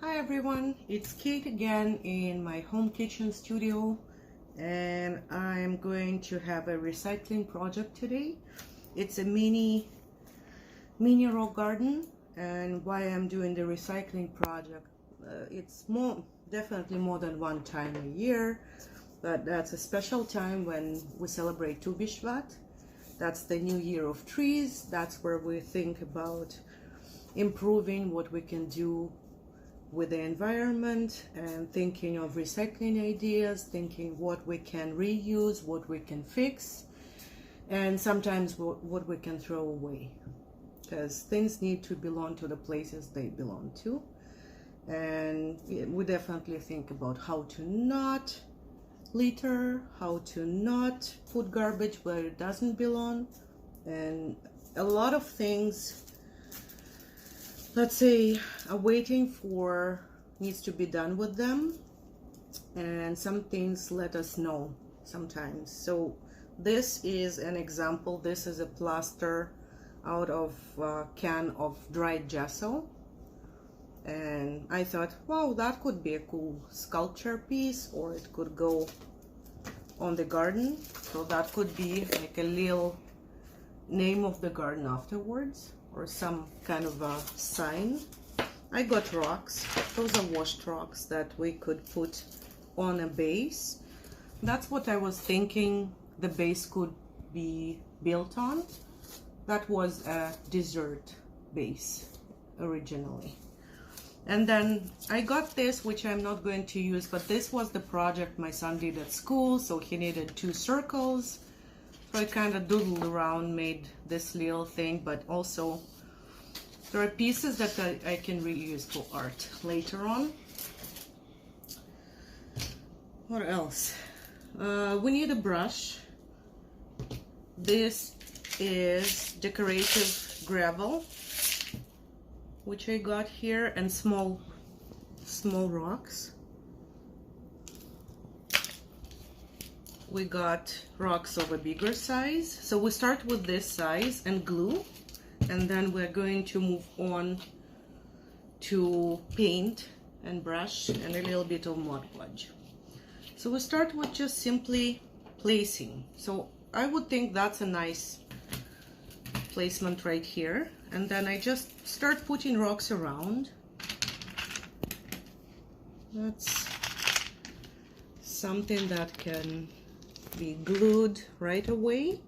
Hi everyone, it's Kate again in my home kitchen studio, and I'm going to have a recycling project today. It's a mini rock garden, and why I'm doing the recycling project, it's definitely more than one time a year, but that's a special time when we celebrate Tu Bishvat. That's the new year of trees. That's where we think about improving what we can do with the environment and thinking of recycling ideas, thinking what we can reuse, what we can fix, and sometimes what we can throw away, because things need to belong to the places they belong to. And we definitely think about how to not litter, how to not put garbage where it doesn't belong, and a lot of things, let's say, are waiting for needs to be done with them, and some things let us know sometimes. So this is an example. This is a plaster out of a can of dried gesso, and I thought, wow, that could be a cool sculpture piece, or it could go on the garden. So that could be like a little name of the garden afterwards, or some kind of a sign. I got rocks. Those are washed rocks that we could put on a base. That's what I was thinking the base could be built on. That was a dessert base originally. And then I got this, which I'm not going to use, but this was the project my son did at school, so he needed 2 circles. So I kind of doodled around, made this little thing, but also there are pieces that I can reuse for art later on. What else? We need a brush. This is decorative gravel, which I got here, and small rocks. We got rocks of a bigger size. So we start with this size and glue, and then we're going to move on to paint and brush and a little bit of Mod Podge. So we start with just simply placing. So I would think that's a nice placement right here, and then I just start putting rocks around. That's something that can be glued right away,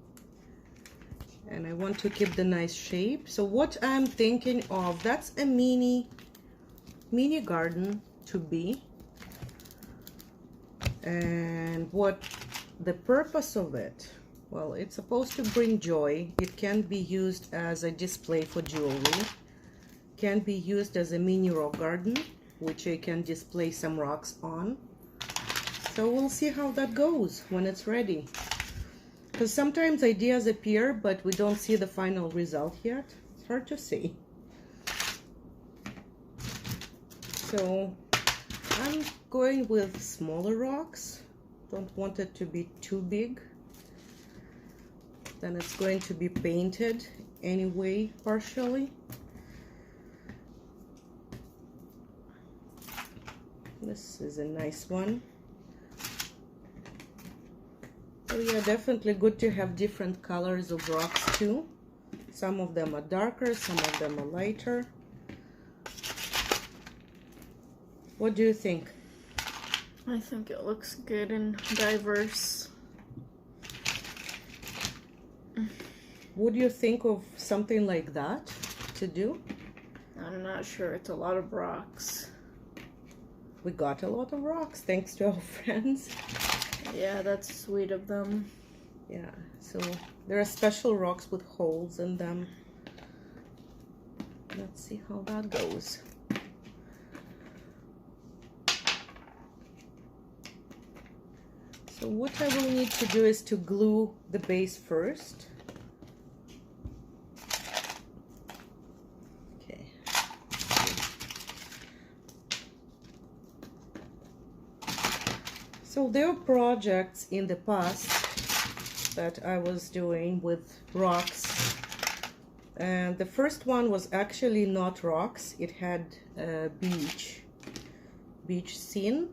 and I want to keep the nice shape. So what I'm thinking of, that's a mini garden to be, and what the purpose of it, well, it's supposed to bring joy. It can be used as a display for jewelry, can be used as a mini rock garden, which I can display some rocks on. So we'll see how that goes when it's ready, because sometimes ideas appear but we don't see the final result yet. It's hard to say. So I'm going with smaller rocks. Don't want it to be too big. Then it's going to be painted anyway, partially. This is a nice one. So yeah, definitely good to have different colors of rocks too. Some of them are darker, some of them are lighter. What do you think? I think it looks good and diverse. Would you think of something like that to do? I'm not sure. It's a lot of rocks. We got a lot of rocks thanks to our friends. Yeah, that's sweet of them. Yeah, so there are special rocks with holes in them. Let's see how that goes. So what I will need to do is to glue the base first. Okay. So there are projects in the past that I was doing with rocks, and the first one was actually not rocks. It had a beach beach scene,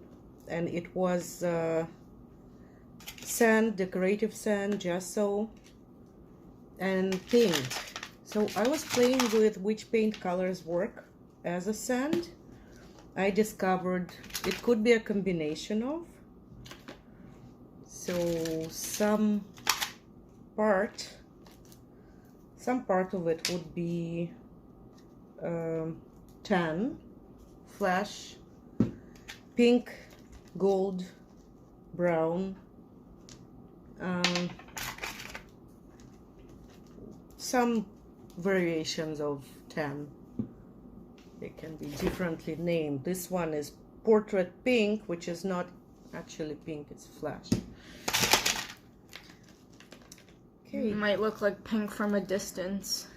and it was sand, decorative sand, gesso, and paint. So I was playing with which paint colors work as a sand. I discovered it could be a combination of. So some part of it would be tan, flash, pink, gold, brown, some variations of tan. They can be differently named. This one is portrait pink, which is not actually pink, it's flash. Okay. It might look like pink from a distance.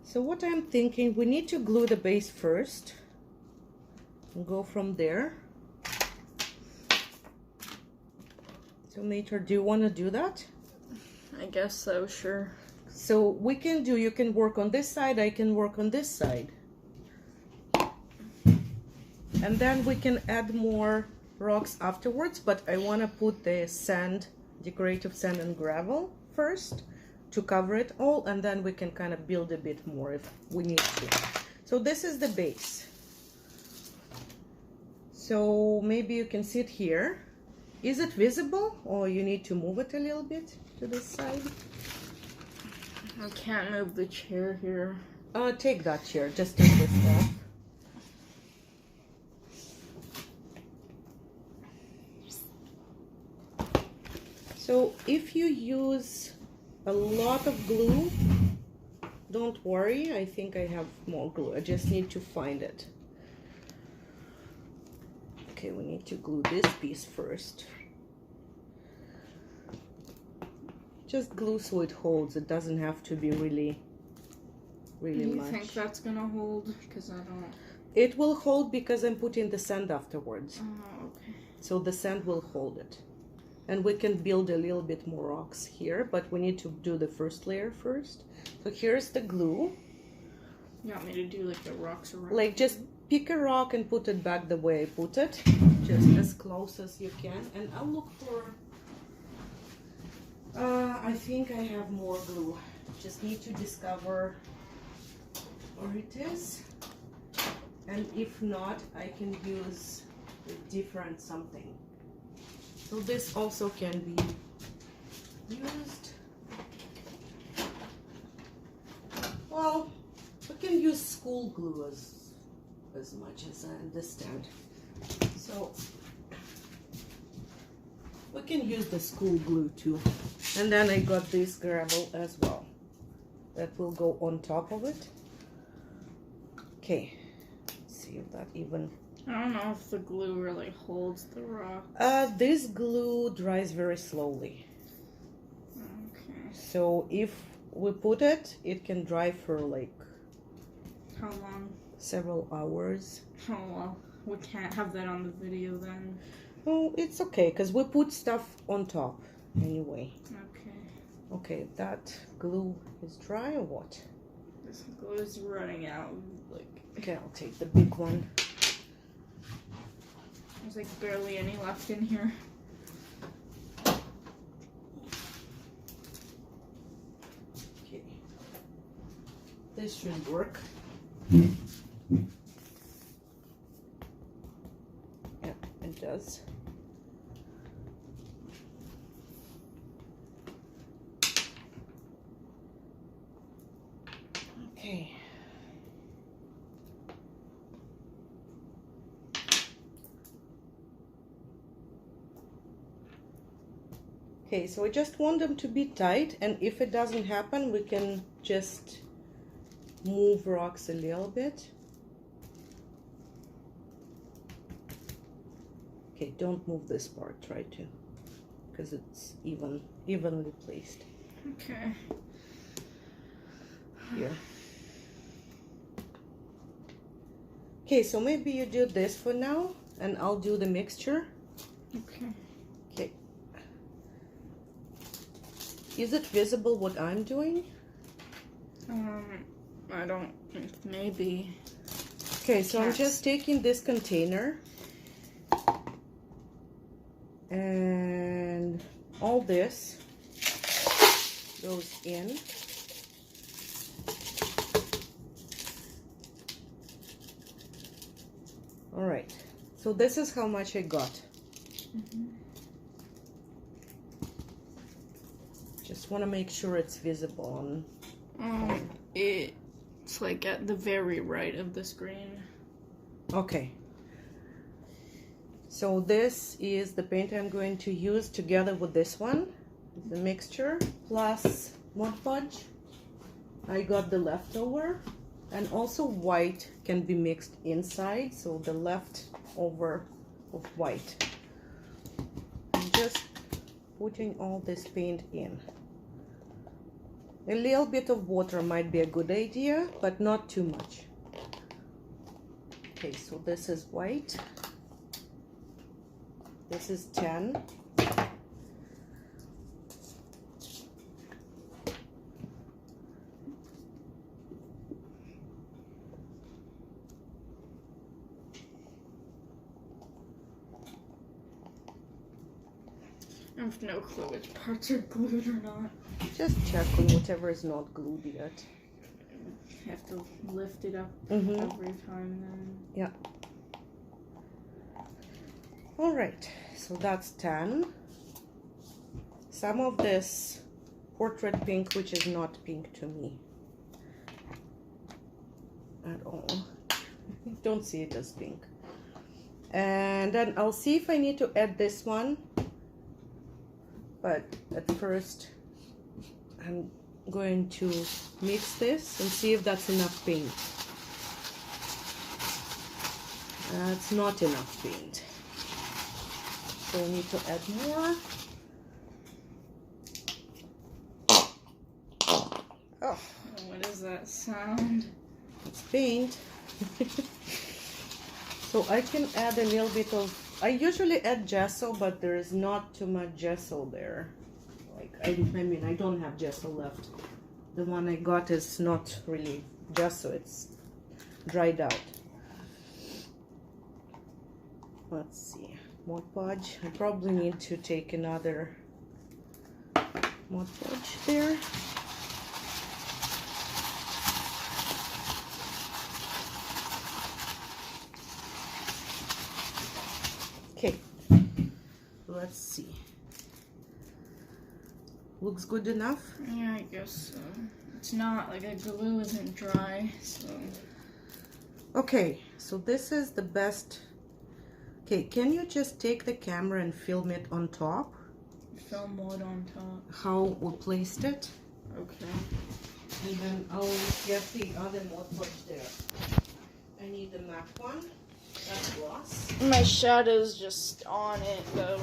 So what I'm thinking, we need to glue the base first and go from there. So Mater, do you want to do that? I guess so, sure. So we can do, you can work on this side, I can work on this side. And then we can add more rocks afterwards, but I want to put the sand, decorative sand and gravel first to cover it all, and then we can kind of build a bit more if we need to. So this is the base. So maybe you can sit here. Is it visible, or you need to move it a little bit to this side? I can't move the chair here. Take that chair, just take this off. So if you use a lot of glue, don't worry, I think I have more glue. I just need to find it. Okay, we need to glue this piece first. Just glue so it holds. It doesn't have to be really much. Do you think that's gonna hold? Because I don't... It will hold because I'm putting the sand afterwards. Oh, okay. So the sand will hold it. And we can build a little bit more rocks here, but we need to do the first layer first. So here's the glue. You want me to do like the rocks around? Like just pick a rock and put it back the way I put it. Just as close as you can. And I'll look for... I think I have more glue. Just need to discover where it is. And if not, I can use a different something. So this also can be used. Well, we can use school glue as much as I understand. So we can use the school glue too. And then I got this gravel as well. That will go on top of it. Okay, let's see if that even... I don't know if the glue really holds the rock. This glue dries very slowly. Okay. So if we put it, it can dry for like... How long? Several hours. Oh, well, we can't have that on the video then. Oh, it's okay, because we put stuff on top anyway. Okay. Okay, that glue is dry or what? This glue is running out. Like, okay, I'll take the big one. There's like barely any left in here. Okay. This should work. Yeah, it does. Okay. Okay, so I just want them to be tight, and if it doesn't happen, we can just move rocks a little bit. Okay, don't move this part, try to, because it's evenly placed. Okay. Here. Okay, so maybe you do this for now, and I'll do the mixture. Okay. Okay. Is it visible what I'm doing? I don't, maybe. Okay, so I'm just taking this container and all this goes in. All right, so this is how much I got. Just want to make sure it's visible on. It's like at the very right of the screen. Okay. So this is the paint I'm going to use together with this one, the mixture plus Mod Podge. I got the leftover, and also white can be mixed inside, so the leftover of white. I'm just putting all this paint in. A little bit of water might be a good idea, but not too much. Okay, so this is white. This is 10. I have no clue which parts are glued or not. Just check on whatever is not glued yet. You have to lift it up every time then. Yeah. All right, so that's 10. Some of this portrait pink, which is not pink to me at all. Don't see it as pink. And then I'll see if I need to add this one. But at first, I'm going to mix this and see if that's enough paint. That's not enough paint. So we need to add more. Oh, what is that sound? It's paint. So I can add a little bit of, I usually add gesso, but there is not too much gesso there. Like, I mean, I don't have gesso left. The one I got is not really gesso, it's dried out. Let's see, Mod Podge. I probably need to take another Mod Podge there. Okay, let's see. Looks good enough? Yeah, I guess so. It's not, like, the glue isn't dry, so... Okay, so this is the best. Okay, can you just take the camera and film it on top? Film what on top? How we placed it? Okay. And then I'll get the other Mod Podge there. I need the matte one. That's gloss. My shadow's just on it, though.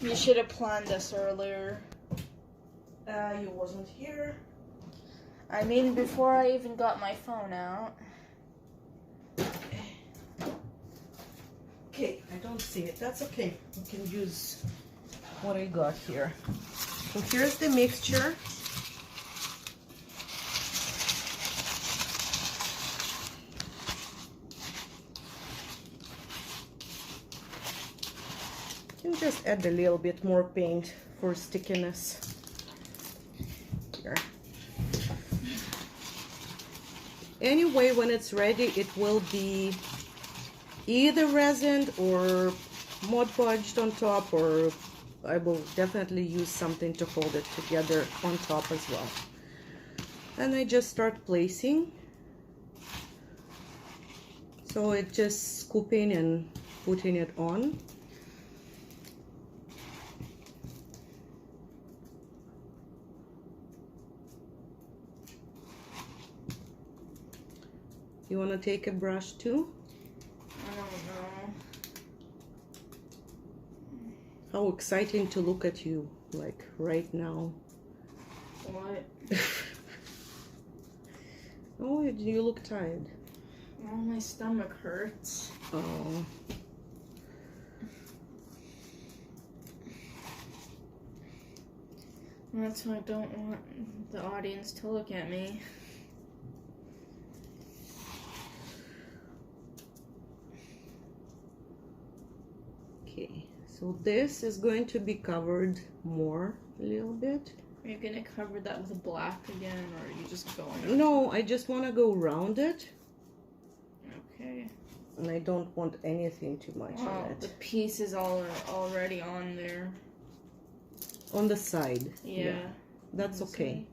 You should have planned this earlier. You wasn't here. I mean, before I even got my phone out. Okay, I don't see it. That's okay. We can use what I got here. So here's the mixture. You can just add a little bit more paint for stickiness. Here. Anyway, when it's ready, it will be either resined or Mod Podged on top, or I will definitely use something to hold it together on top as well. And I just start placing. So it just scooping and putting it on. You want to take a brush too? I don't know. How exciting to look at you, like right now. What? Oh, you look tired. Oh, my stomach hurts. Oh. That's why I don't want the audience to look at me. Okay, so this is going to be covered more a little bit. Are you gonna cover that with black again, or are you just going? No, I just want to go around it. Okay. And I don't want anything too much on it. The piece is already on there. On the side. Yeah. That's okay.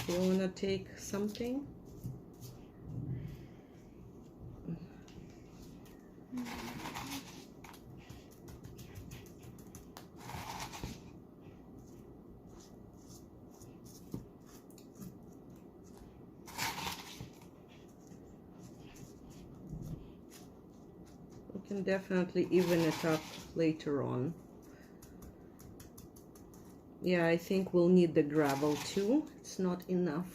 You want to take something? We can definitely even it up later on. Yeah, I think we'll need the gravel too. It's not enough.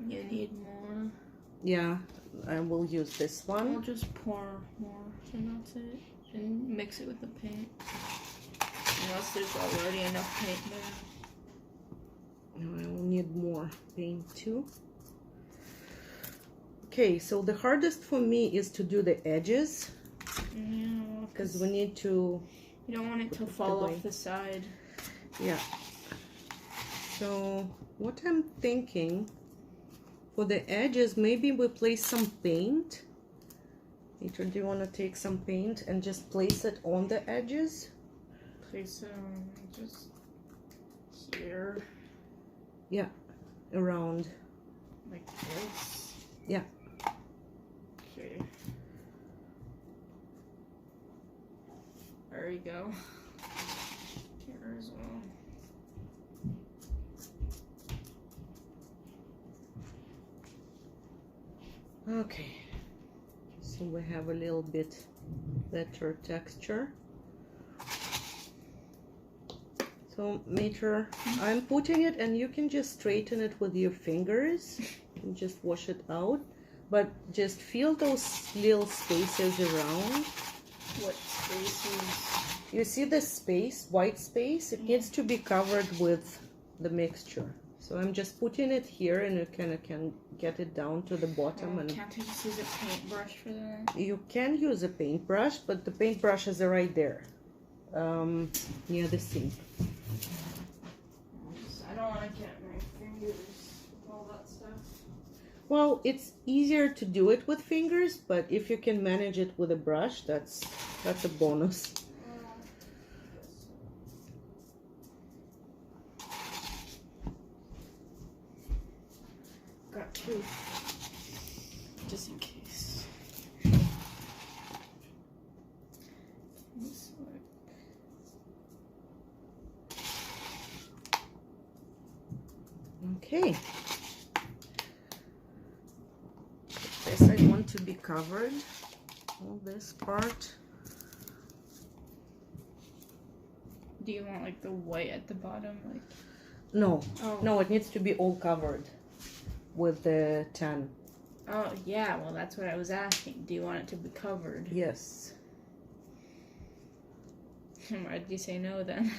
You need more. Yeah, I will use this one. I'll just pour more, and that's it. And mix it with the paint. Unless there's already enough paint there. No, I will need more paint too. Okay, so the hardest for me is to do the edges. Yeah, because we need to... You don't want it to fall off the side. Yeah. So what I'm thinking, for the edges, maybe we place some paint. Peter, do you want to take some paint and just place it on the edges? Place just here. Yeah, around. Like this? Yeah. Okay. There you go. Here as well. Okay. So we have a little bit better texture. So Mater, I'm putting it, and you can just straighten it with your fingers and just wash it out, but just feel those little spaces around. What spaces? You see this space, white space? It needs to be covered with the mixture. So I'm just putting it here, and you kind of can get it down to the bottom. And can't I just use a paintbrush for that? you can use a paintbrush, but the paintbrushes are right there, near the sink. I don't want to get my fingers with all that stuff. Well, it's easier to do it with fingers, but if you can manage it with a brush, that's a bonus. Got two, just in case. Okay. This I want to be covered, all this part. Do you want like the white at the bottom, like? No, oh. No, it needs to be all covered with the tan. Oh yeah, well that's what I was asking. Do you want it to be covered? Yes. Why did you say no then?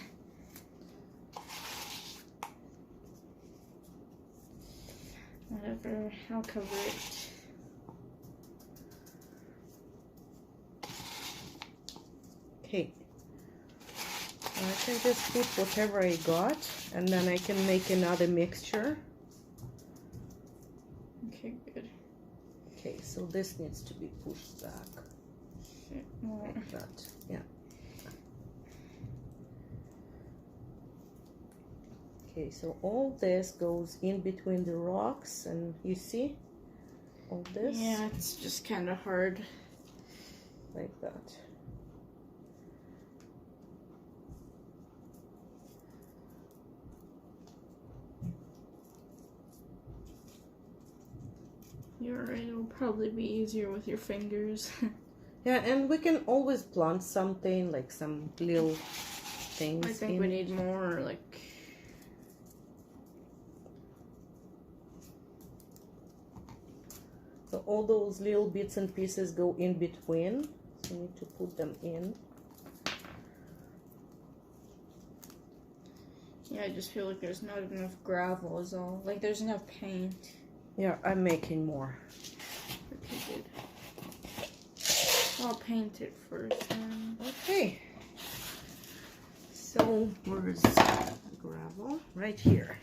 Whatever, I'll cover it. Okay. I can just put whatever I got, and then I can make another mixture. Okay, good. Okay, so this needs to be pushed back. Like that, yeah. Okay, so all this goes in between the rocks, and you see all this? Yeah, it's just kind of hard. Like that. You're right, it'll probably be easier with your fingers. Yeah, and we can always plant something, like some little things. I think we need more, like... So all those little bits and pieces go in between. So you need to put them in. Yeah, I just feel like there's not enough gravel is all. Like there's enough paint. Yeah, I'm making more. Okay, good. I'll paint it first then. Okay. So where's the gravel? Right here.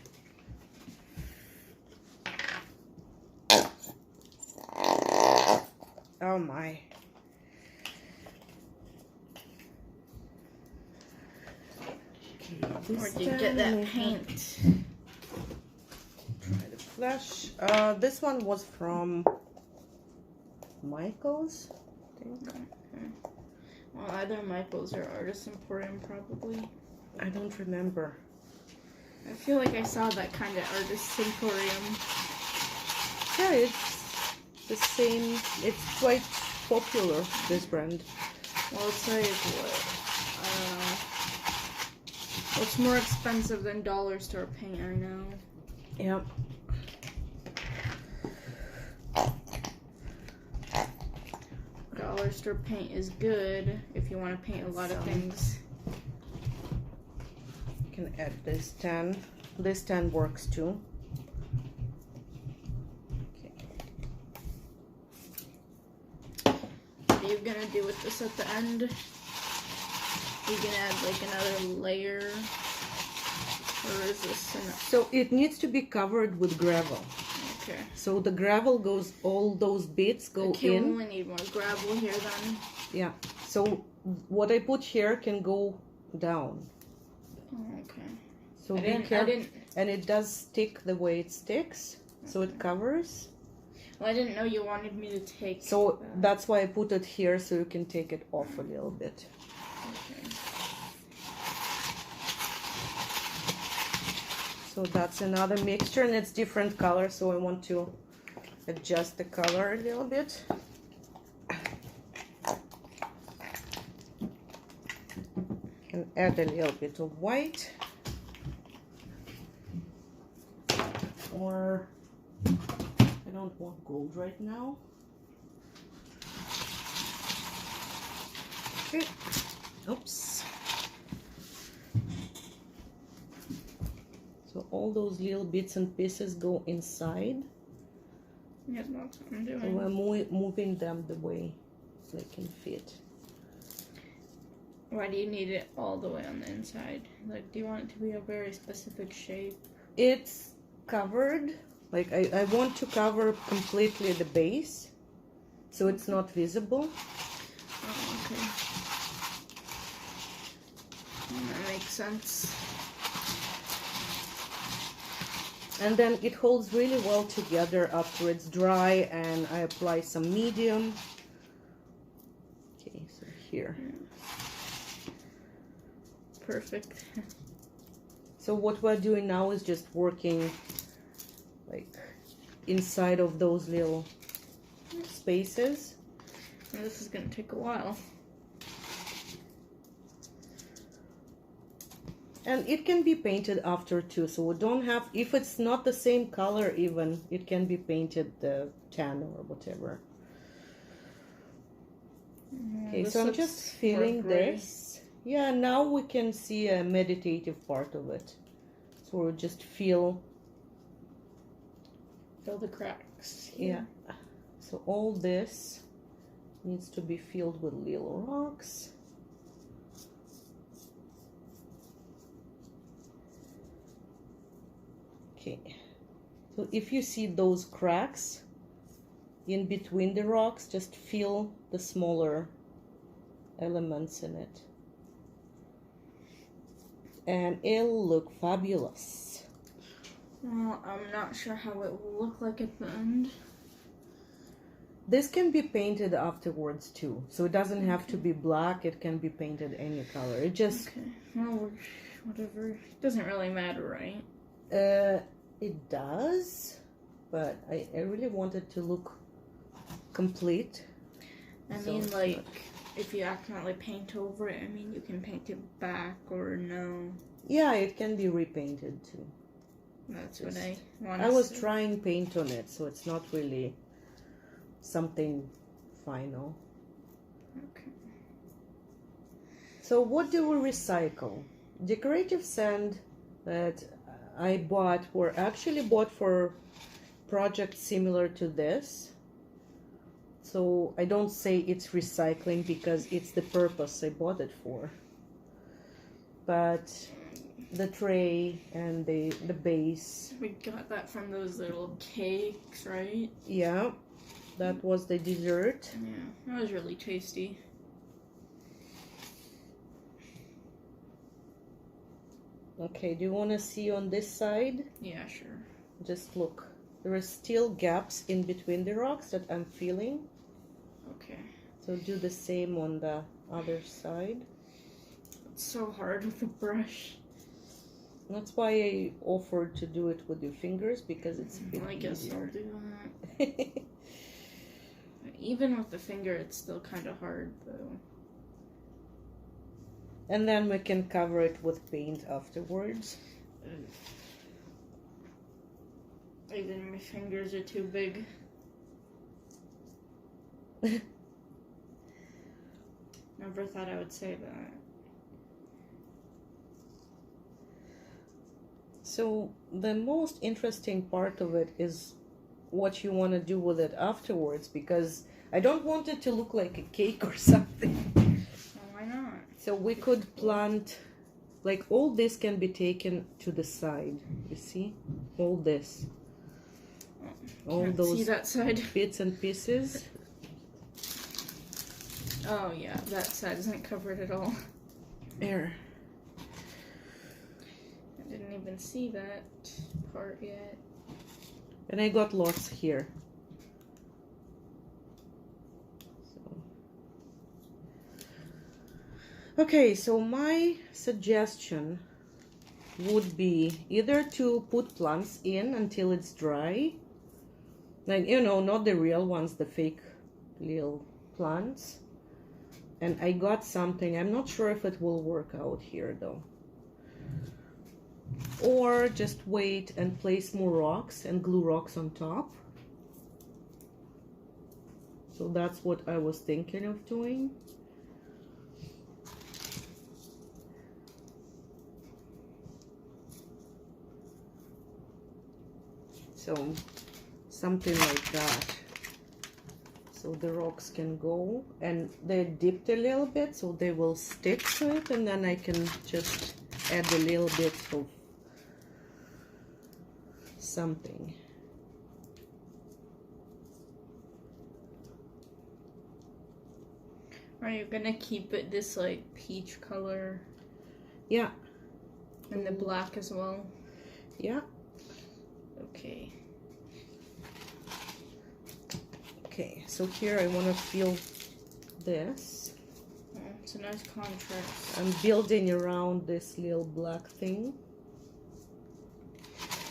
Oh my. Okay, Where'd you get that paint? Try the flash. This one was from Michael's, I think. Okay. Well, either Michael's or Artist Emporium, probably. I don't remember. I feel like I saw that kind of Artist Emporium. Yeah, it's the same. It's quite popular, this brand. Well, I'll tell you what. What's more expensive than dollar store paint, I know. Yep. Dollar store paint is good if you want to paint a lot of things. You can add this 10. This 10 works too. Okay. What are you gonna do with this at the end? Are you gonna add like another layer? Or is this enough? So it needs to be covered with gravel. Okay. So the gravel goes, all those bits go Okay, we in. only need more gravel here then. Yeah. So what I put here can go down. Oh, okay. So I be didn't- careful. And it does stick the way it sticks. So it covers. Well, I didn't know you wanted me to take. So that's why I put it here, so you can take it off a little bit. Okay. So that's another mixture, and it's different color, so I want to adjust the color a little bit. Can add a little bit of white. Or I don't want gold right now. Okay. Oops. So all those little bits and pieces go inside. Yeah, that's what I'm doing. So we're moving them the way they can fit. Why do you need it all the way on the inside? Like, do you want it to be a very specific shape? It's covered. Like I want to cover completely the base, so it's not visible. Oh, okay. That makes sense. And then it holds really well together after it's dry, and I apply some medium. Okay, so here. Perfect. So what we're doing now is just working like inside of those little spaces. And this is gonna take a while. And it can be painted after too, so we don't have, if it's not the same color even, it can be painted tan or whatever. Okay, This so I'm looks just feeling more gray. this. Yeah, now we can see a meditative part of it. So we'll just feel the cracks. Yeah. So all this needs to be filled with little rocks. Okay. So if you see those cracks in between the rocks, just feel the smaller elements in it. And it'll look fabulous. Well, I'm not sure how it will look like at the end. This can be painted afterwards too, so it doesn't have to be black. It can be painted any color. It just Okay. Well, whatever. It doesn't really matter, right? it does, but I really want it to look complete. I So mean, it's like, not- if you accidentally paint over it, I mean, you can paint it back or no. yeah, it can be repainted too. That's Just- what I want I to was see. trying paint on it, so it's not really something final. Okay. So what do we recycle? Decorative sand that I bought were actually bought for projects similar to this. So I don't say it's recycling because it's the purpose I bought it for. But the tray and the base, We got that from those little cakes, right? yeah, that was the dessert. Yeah, that was really tasty. Okay, do you want to see on this side? Yeah, sure. Just look. There are still gaps in between the rocks that I'm feeling. Okay. So do the same on the other side. It's so hard with a brush. That's why I offered to do it with your fingers, because it's a bit I guess I'll easier. do that. Even with the finger, it's still kind of hard, though. And then we can cover it with paint afterwards. Even my fingers are too big. Never thought I would say that. So the most interesting part of it is what you want to do with it afterwards, because I don't want it to look like a cake or something. Well, why not? So we could plant, like all this can be taken to the side, you see? All this. All Can't those see that side. bits and pieces. Oh yeah, that side isn't covered at all. There. I didn't even see that part yet. And I got lots here. Okay, so my suggestion would be either to put plants in until it's dry. Like, you know, not the real ones, the fake little plants. And I got something, I'm not sure if it will work out here though. Or just wait and place more rocks and glue rocks on top. So that's what I was thinking of doing. So something like that. So the rocks can go, and they're dipped a little bit so they will stick to it, and then I can just add a little bit of something. Are you gonna keep it this like peach color? Yeah. And the black as well? Yeah. Okay. Okay, so here I want to fill this. Oh, it's a nice contrast. I'm building around this little black thing.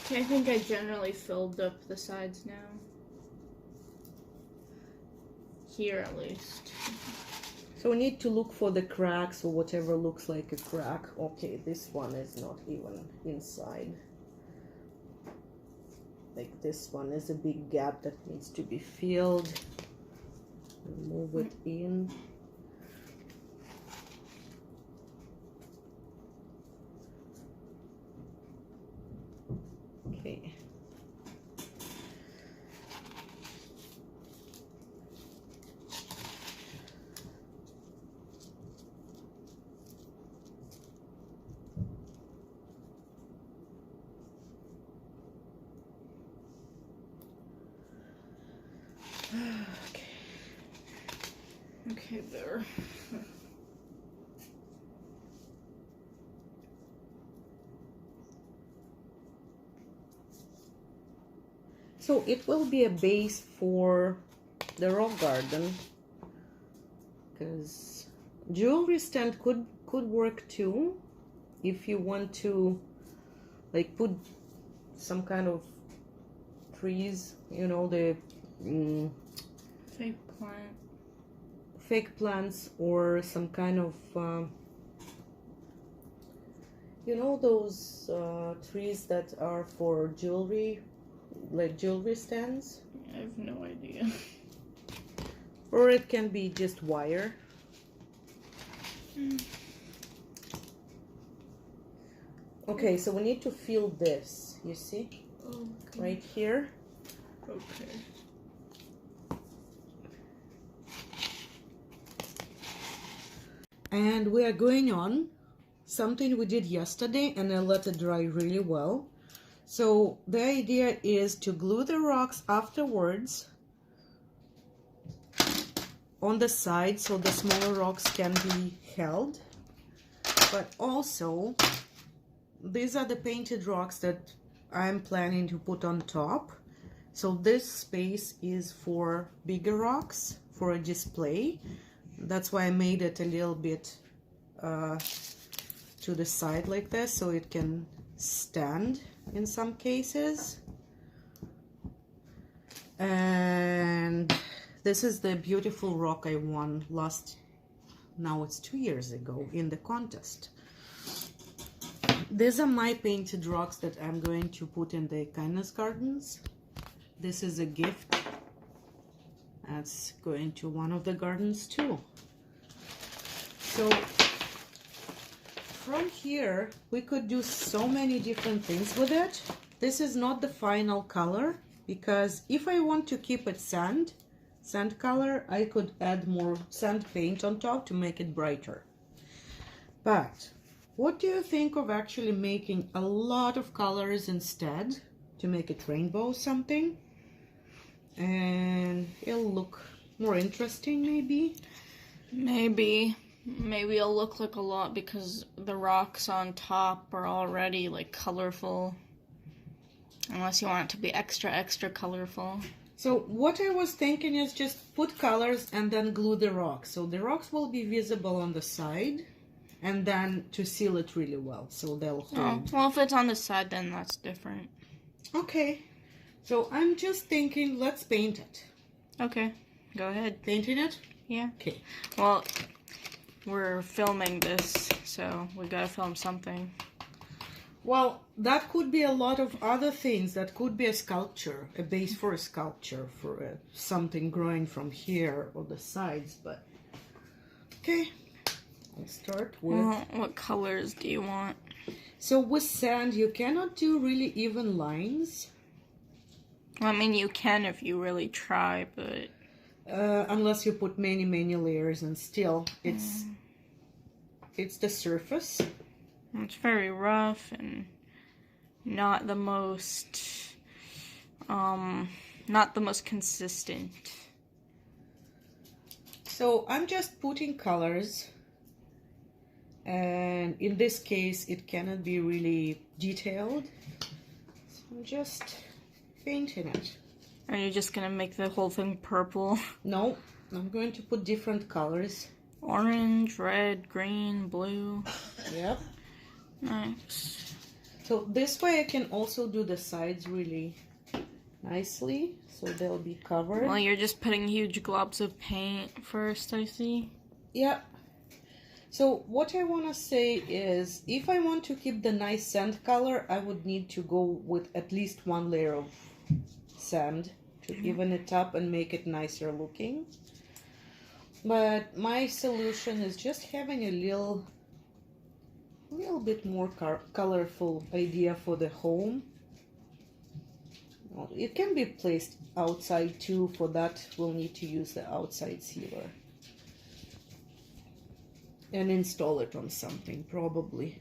Okay, I think I generally filled up the sides now. Here at least. So we need to look for the cracks or whatever looks like a crack. Okay, this one is not even inside. Like this one is a big gap that needs to be filled. Move it in. Okay. Okay, there. So it will be a base for the rock garden, because jewelry stand could work too, if you want to like put some kind of trees, you know, the Fake plant. fake plants or some kind of you know those trees that are for jewelry, like jewelry stands? I have no idea. Or it can be just wire. Okay, so we need to fill this, you see? Okay. Right here. Okay. And we are going on something we did yesterday, and I let it dry really well. So the idea is to glue the rocks afterwards on the side so the smaller rocks can be held. But also, these are the painted rocks that I'm planning to put on top. So this space is for bigger rocks for a display. That's why I made it a little bit to the side like this so it can stand in some cases. And this is the beautiful rock I won now it's 2 years ago in the contest. These are my painted rocks that I'm going to put in the kindness gardens. This is a gift. That's going to one of the gardens too. So from here, we could do so many different things with it. This is not the final color, because if I want to keep it sand color, I could add more sand paint on top to make it brighter. But what do you think of actually making a lot of colors instead to make it rainbow something? And it'll look more interesting maybe. Maybe it'll look like a lot because the rocks on top are already like colorful. Unless you want it to be extra colorful. So what I was thinking is just put colors and then glue the rocks. So the rocks will be visible on the side, and then to seal it really well so they'll hold. Oh, well, if it's on the side, then that's different. Okay. So I'm just thinking, let's paint it. Okay, go ahead. Painting it? Yeah. Okay. Well, we're filming this, so we gotta film something. Well, that could be a lot of other things. That could be a sculpture, a base for a sculpture, for something growing from here or the sides, but okay. I'll start with... Well, what colors do you want? So with sand, you cannot do really even lines. Well, I mean, you can if you really try, but... Unless you put many layers, and still, it's the surface. It's very rough and not the most consistent. So I'm just putting colors, and in this case it cannot be really detailed, so I'm just painting it. Are you just gonna make the whole thing purple? No, I'm going to put different colors. Orange, red, green, blue. Yep. Nice. So this way I can also do the sides really nicely, so they'll be covered. Well, you're just putting huge globs of paint first, I see. Yeah. So what I want to say is, if I want to keep the nice sand color, I would need to go with at least one layer of sand to even it up and make it nicer looking. But my solution is just having a little bit more colorful idea for the home. Well, it can be placed outside too. For that, we'll need to use the outside sealer and install it on something, probably.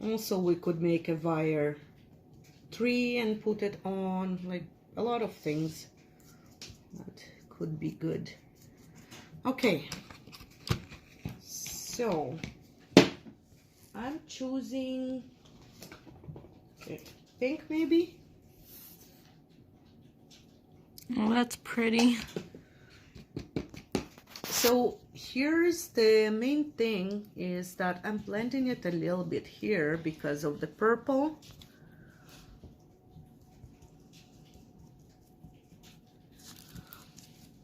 Also, we could make a wire tree and put it on, like a lot of things. That could be good. Okay, so I'm choosing pink maybe. Oh, that's pretty. So here's the main thing, is that I'm blending it a little bit here because of the purple.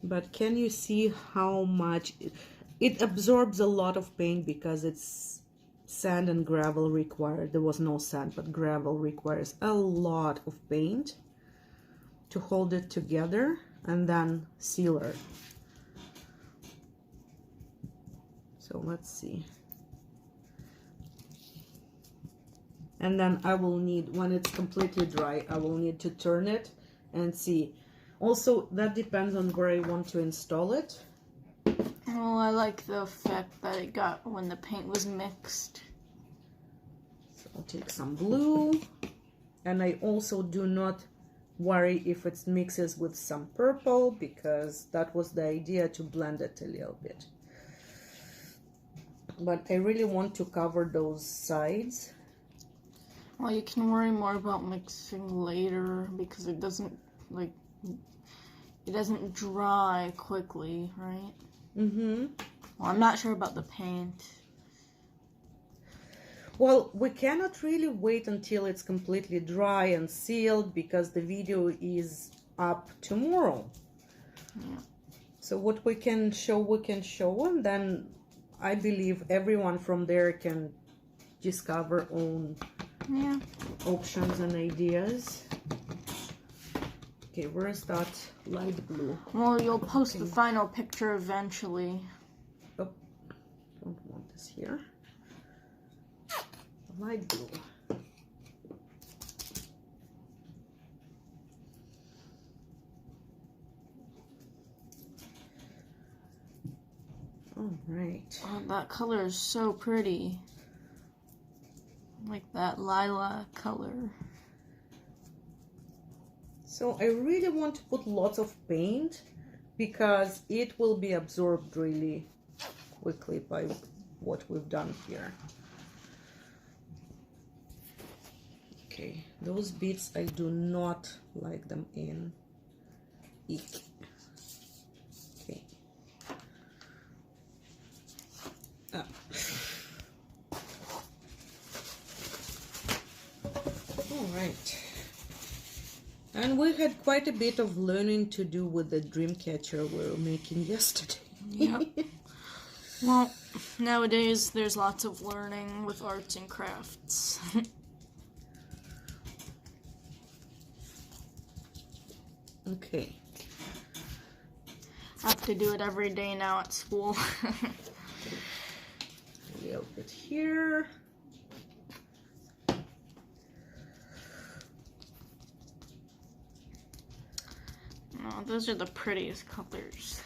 But can you see how much it absorbs a lot of paint because it's sand and gravel required. There was no sand, but gravel requires a lot of paint to hold it together, and then sealer. So let's see. And then I will need, when it's completely dry, I will need to turn it and see. Also, that depends on where I want to install it. Oh, I like the effect that it got when the paint was mixed. So I'll take some blue. And I also do not worry if it mixes with some purple, because that was the idea, to blend it a little bit. But I really want to cover those sides. Well, you can worry more about mixing later because it doesn't dry quickly, right? Mm-hmm. Well, I'm not sure about the paint. Well, we cannot really wait until it's completely dry and sealed because the video is up tomorrow. Yeah. So what we can show, and then I believe everyone from there can discover own options and ideas. Okay, where is that light blue? Well, you'll post the final picture eventually. Oh, don't want this here. Light blue. All right. Oh, that color is so pretty. Like that lilac color. So I really want to put lots of paint because it will be absorbed really quickly by what we've done here. Okay, those bits, I do not like them in. Eek. Okay. Ah. All right. And we had quite a bit of learning to do with the dream catcher we were making yesterday. Yep. Well, nowadays there's lots of learning with arts and crafts. Okay. I have to do it every day now at school. A little bit here. Oh, those are the prettiest colors.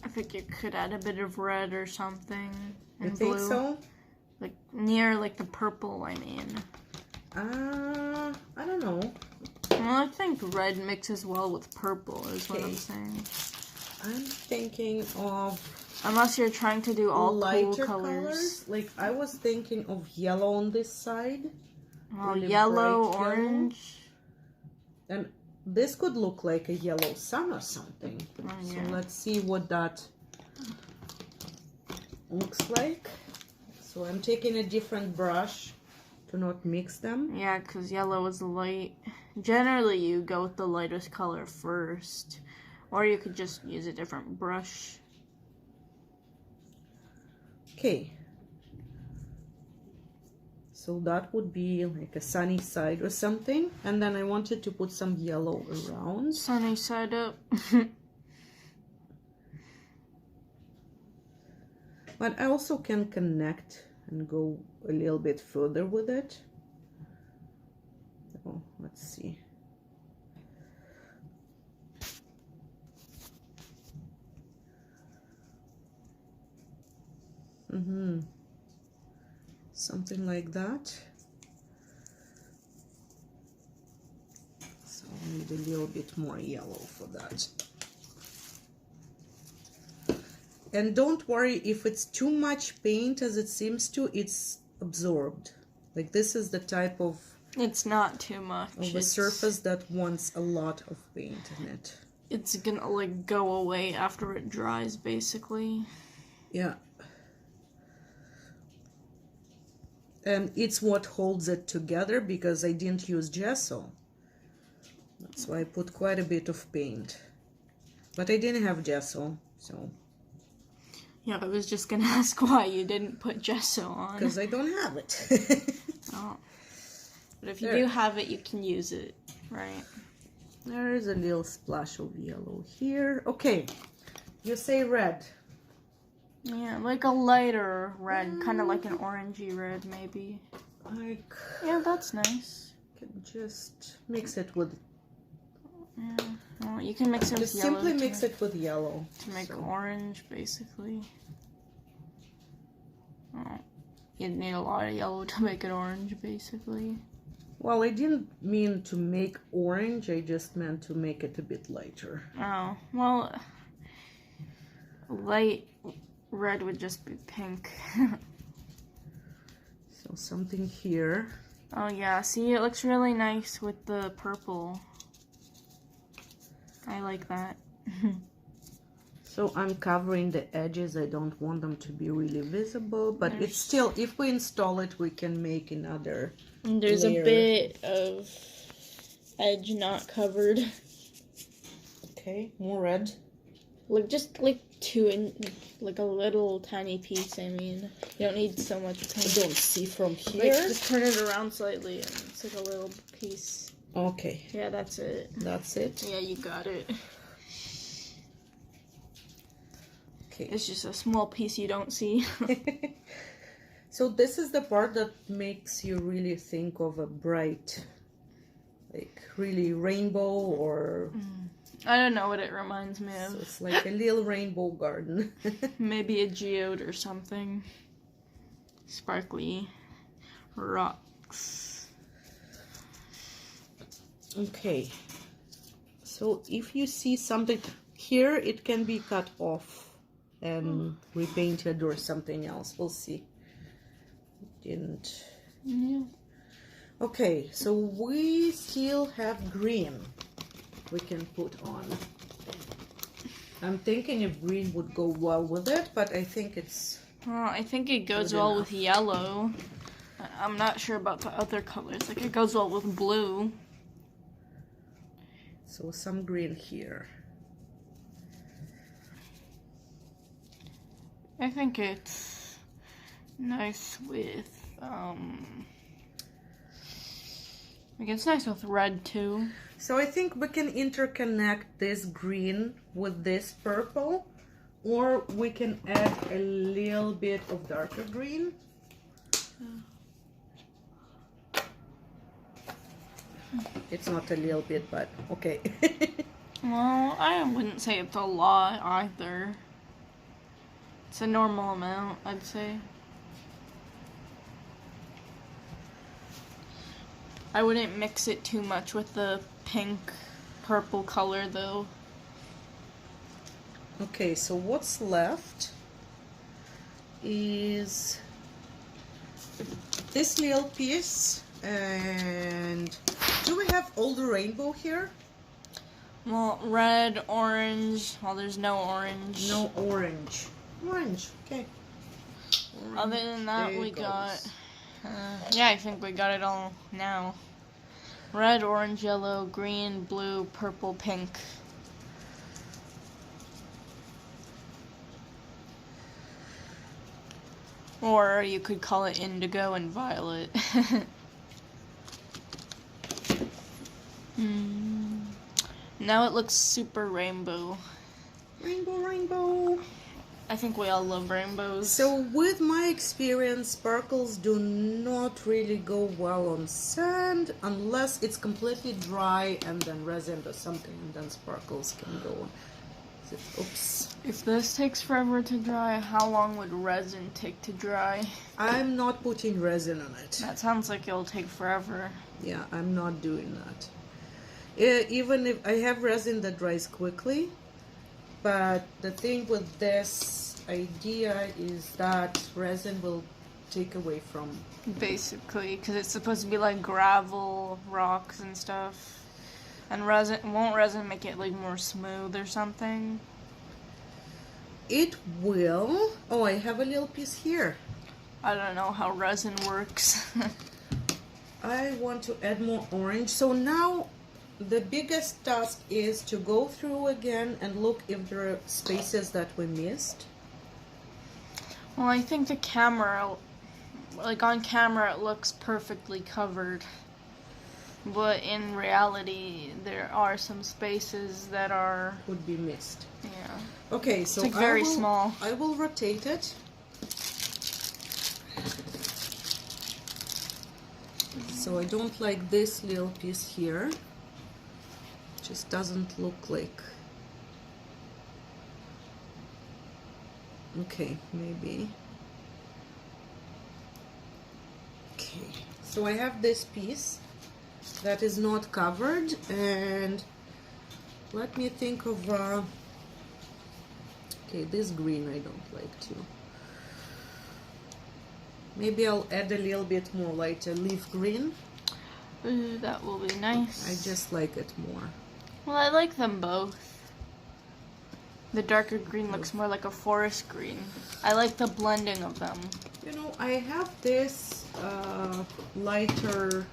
I think you could add a bit of red or something. And You think blue. so? Like near like the purple, I mean. I don't know. Well, I think red mixes well with purple is what I'm saying. I'm thinking of Unless you're trying to do all lighter cool colors. Like I was thinking of yellow on this side. Well, Really yellow, bright orange. And this could look like a yellow sun or something. Oh, So yeah. let's see what that looks like. So I'm taking a different brush to not mix them. Yeah, because yellow is light. Generally, you go with the lightest color first. Or you could just use a different brush. Okay. So that would be like a sunny side or something. And then I wanted to put some yellow around. Sunny side up. But I also can connect and go a little bit further with it. So let's see. Something like that. So I need a little bit more yellow for that. And don't worry if it's too much paint, as it seems to, it's absorbed. Like this is the type of It's not too much. a surface that wants a lot of paint in it. It's gonna like go away after it dries, basically. Yeah. And it's what holds it together because I didn't use gesso. That's why I put quite a bit of paint. But I didn't have gesso, so. Yeah, I was just gonna ask why you didn't put gesso on. Because I don't have it. Oh. But if you do have it, you can use it, right? There is a little splash of yellow here. Okay, you say red. Yeah, like a lighter red, kind of like an orangey red, maybe. Like, yeah, that's nice. Can just mix it with. Yeah, well, you can mix it with just yellow. Simply mix it with yellow to make orange, basically. Oh, you'd need a lot of yellow to make it orange, basically. Well, I didn't mean to make orange. I just meant to make it a bit lighter. Oh, well, light red would just be pink. So something here. Oh yeah, see, it looks really nice with the purple. I like that. So I'm covering the edges. I don't want them to be really visible, but it's still, if we install it, we can make another There's layer. A bit of edge not covered. Okay, more red. Like just like like a little tiny piece. I mean, you don't need so much paint. I don't see from here. Like, just turn it around slightly, and it's like a little piece. Okay. Yeah, that's it. That's it. Yeah, you got it. Okay. It's just a small piece you don't see. So this is the part that makes you really think of a bright, like really rainbow or. I don't know what it reminds me of. So it's like a little rainbow garden. Maybe a geode or something. Sparkly rocks. Okay. So if you see something here, it can be cut off and repainted or something else. We'll see. Didn't. Yeah. Okay, so we still have green we can put on. I'm thinking if green would go well with it, but I think it's... Well, I think it goes well with yellow. I'm not sure about the other colors. Like, it goes well with blue. So some green here. I think it's nice with, like, it's nice with red, too. So I think we can interconnect this green with this purple, or we can add a little bit of darker green. It's not a little bit, but okay. Well, I wouldn't say it's a lot either. It's a normal amount, I'd say. I wouldn't mix it too much with the pink purple color though. Okay, so what's left is this little piece. And do we have all the rainbow here? Well, red, orange. Well, there's no orange. No orange. Orange, okay. Orange. Other than that, we got... yeah, I think we got it all now. Red, orange, yellow, green, blue, purple, pink. Or you could call it indigo and violet. Now it looks super rainbow. Rainbow, rainbow. I think we all love rainbows. So with my experience, sparkles do not really go well on sand unless it's completely dry and then resin or something, and then sparkles can go on. Oops. If this takes forever to dry, how long would resin take to dry? I'm not putting resin on it. That sounds like it'll take forever. Yeah, I'm not doing that. Even if I have resin that dries quickly, but the thing with this idea is that resin will take away from... Basically, because it's supposed to be like gravel, rocks and stuff. And won't resin make it like more smooth or something? It will. Oh, I have a little piece here. I don't know how resin works. I want to add more orange. So now the biggest task is to go through again and look if there are spaces that we missed. Well, I think the camera, like on camera, it looks perfectly covered. But in reality, there are some spaces that would be missed. Yeah. Okay, so it's like very small. I will rotate it. So I don't like this little piece here. Just doesn't look like. Okay, maybe. Okay, so I have this piece that is not covered, and let me think of okay, this green I don't like too. Maybe I'll add a little bit more lighter leaf green. Ooh, that will be nice. I just like it more. Well, I like them both. The darker green looks more like a forest green. I like the blending of them. You know, I have this lighter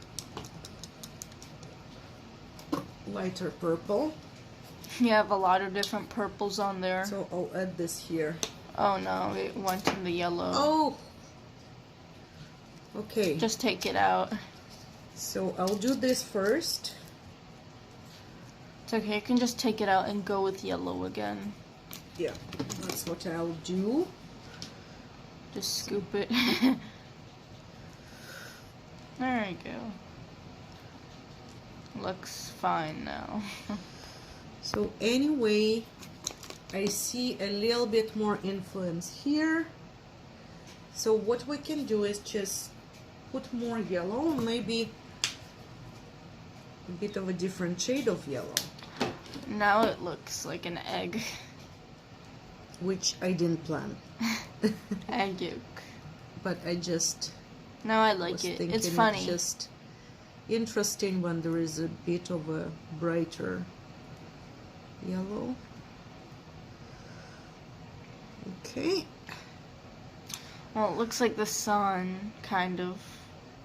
purple. You have a lot of different purples on there. So I'll add this here. Oh no, it went in the yellow. Oh! Okay. Just take it out. So I'll do this first. It's okay, you can just take it out and go with yellow again. Yeah, that's what I'll do. Just scoop it. There you go. Looks fine now. So anyway, I see a little bit more influence here. So what we can do is just put more yellow, maybe a bit of a different shade of yellow. Now it looks like an egg. Which I didn't plan. Egg yolk. But I just No, I like it. It's funny. It's just interesting when there is a bit of a brighter yellow. Okay. Well, it looks like the sun, kind of.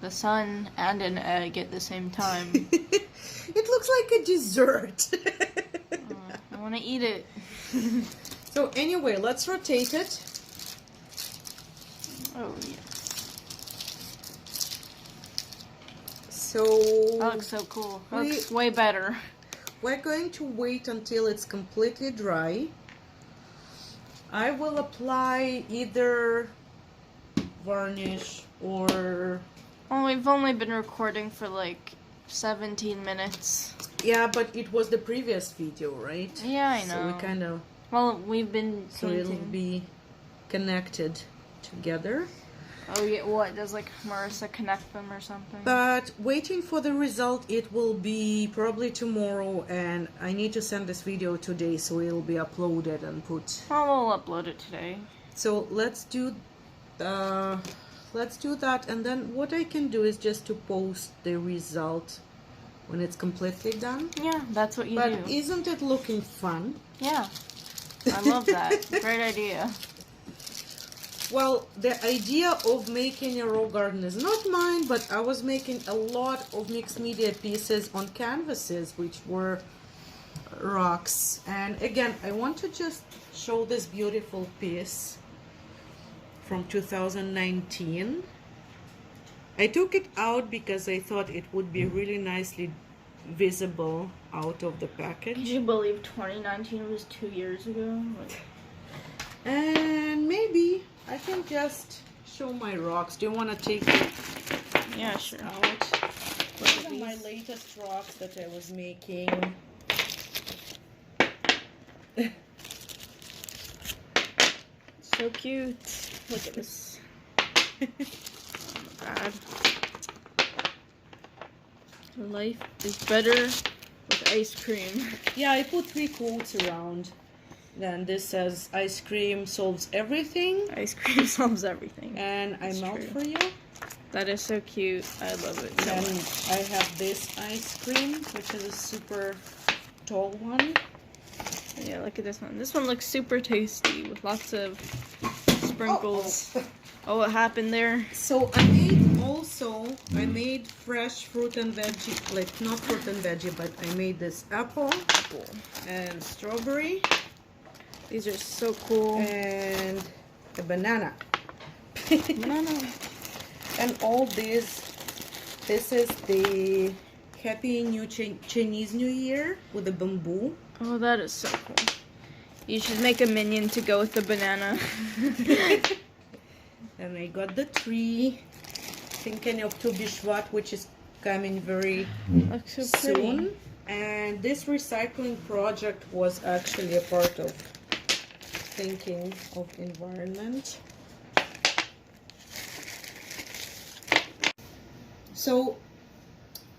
The sun and an egg at the same time. It looks like a dessert. I want to eat it. So anyway, let's rotate it. Oh, yeah. So That looks so cool. That looks way better. We're going to wait until it's completely dry. I will apply either varnish or... Well, we've only been recording for like 17 minutes. Yeah, but it was the previous video, right? Yeah, I know. So we kind of... Well, we've been So painting. it'll be connected together. Oh, yeah, what? Does, like, Marissa connect them or something? But waiting for the result, it will be probably tomorrow, and I need to send this video today, so it'll be uploaded and put... Well, we'll upload it today. So let's do that, and then what I can do is just to post the result when it's completely done. Yeah, that's what you do. But isn't it looking fun? Yeah, I love that. Great idea. Well, the idea of making a raw garden is not mine, but I was making a lot of mixed media pieces on canvases, which were rocks. And again, I want to just show this beautiful piece from 2019. I took it out because I thought it would be really nicely visible out of the package. Could you believe 2019 was 2 years ago? And maybe I can just show my rocks. Do you want to take it Yeah, sure. out? These are my latest rocks that I was making. So cute. Look at this. Oh my god. Life is better with ice cream. Yeah, I put 3 quotes around. Then this says, ice cream solves everything. Ice cream solves everything. And I That's melt true. for you. That is so cute. I love it so Then much. I have this ice cream, which is a super tall one. Yeah, look at this one. This one looks super tasty with lots of sprinkles. Oh, what happened there? So I made also I made fresh fruit and veggie, like not fruit and veggie, but I made this apple and strawberry. These are so cool. And a banana. Banana. And all this is the Happy New Chinese New Year with the bamboo. Oh, that is so cool. You should make a minion to go with the banana. And I got the tree, thinking of Tu Bishvat, which is coming very Looks so soon. pretty. And this recycling project was actually a part of thinking of environment. So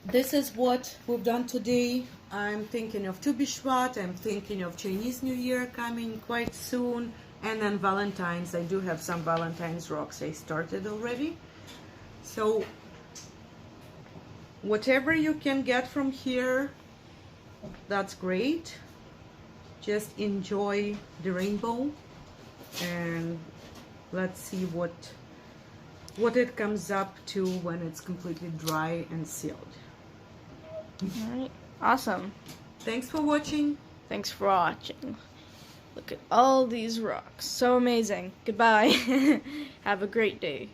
this is what we've done today. I'm thinking of Tu Bishvat, I'm thinking of Chinese New Year coming quite soon, and then Valentine's. I do have some Valentine's rocks I started already. So whatever you can get from here, that's great. Just enjoy the rainbow and let's see what it comes up to when it's completely dry and sealed. Alright, awesome. Thanks for watching. Thanks for watching. Look at all these rocks. So amazing. Goodbye. Have a great day.